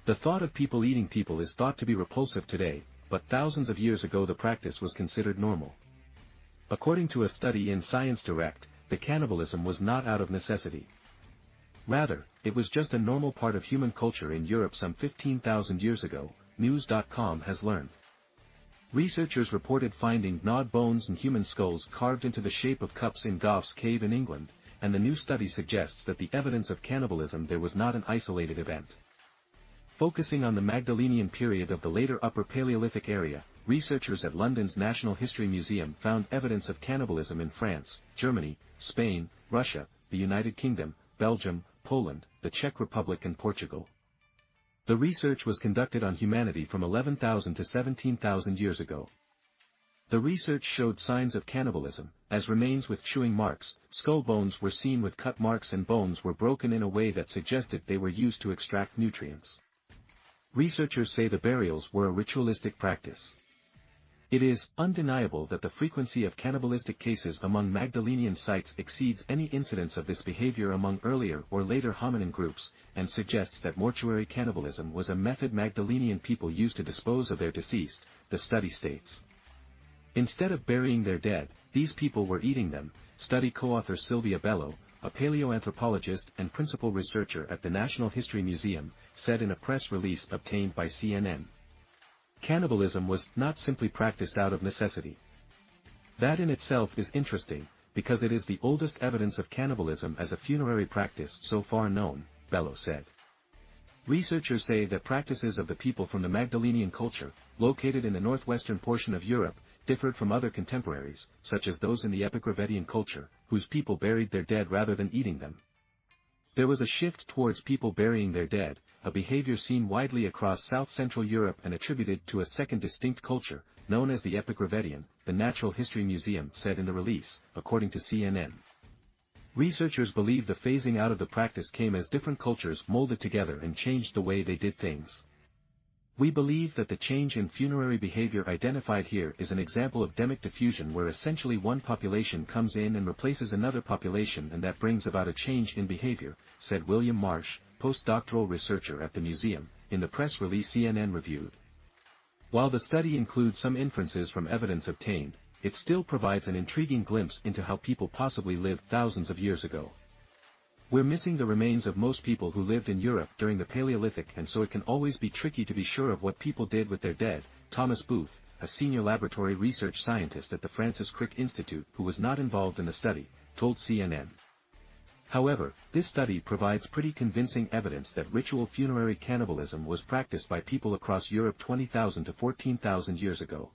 The thought of people eating people is thought to be repulsive today, but thousands of years ago the practice was considered normal. According to a study in ScienceDirect, the cannibalism was not out of necessity. Rather, it was just a normal part of human culture in Europe some 15,000 years ago, News.com has learned. Researchers reported finding gnawed bones and human skulls carved into the shape of cups in Gough's Cave in England, and the new study suggests that the evidence of cannibalism there was not an isolated event. Focusing on the Magdalenian period of the later Upper Paleolithic area, researchers at London's National History Museum found evidence of cannibalism in France, Germany, Spain, Russia, the United Kingdom, Belgium, Poland, the Czech Republic and Portugal. The research was conducted on humanity from 11,000 to 17,000 years ago. The research showed signs of cannibalism, as remains with chewing marks, skull bones were seen with cut marks and bones were broken in a way that suggested they were used to extract nutrients. Researchers say the burials were a ritualistic practice. It is undeniable that the frequency of cannibalistic cases among Magdalenian sites exceeds any incidence of this behavior among earlier or later hominin groups, and suggests that mortuary cannibalism was a method Magdalenian people used to dispose of their deceased, the study states. Instead of burying their dead, these people were eating them, study co-author Sylvia Bello, a paleoanthropologist and principal researcher at the National History Museum, said in a press release obtained by CNN. Cannibalism was not simply practiced out of necessity. That in itself is interesting, because it is the oldest evidence of cannibalism as a funerary practice so far known, Bello said. Researchers say that practices of the people from the Magdalenian culture, located in the northwestern portion of Europe, differed from other contemporaries, such as those in the Epigravettian culture, whose people buried their dead rather than eating them. There was a shift towards people burying their dead, a behavior seen widely across south-central Europe and attributed to a second distinct culture, known as the Epigravettian, the Natural History Museum said in the release, according to CNN. Researchers believe the phasing out of the practice came as different cultures molded together and changed the way they did things. We believe that the change in funerary behavior identified here is an example of demic diffusion where essentially one population comes in and replaces another population and that brings about a change in behavior, said William Marsh, postdoctoral researcher at the museum, in the press release CNN reviewed. While the study includes some inferences from evidence obtained, it still provides an intriguing glimpse into how people possibly lived thousands of years ago. We're missing the remains of most people who lived in Europe during the Paleolithic, and so it can always be tricky to be sure of what people did with their dead, Thomas Booth, a senior laboratory research scientist at the Francis Crick Institute who was not involved in the study, told CNN. However, this study provides pretty convincing evidence that ritual funerary cannibalism was practiced by people across Europe 20,000 to 14,000 years ago.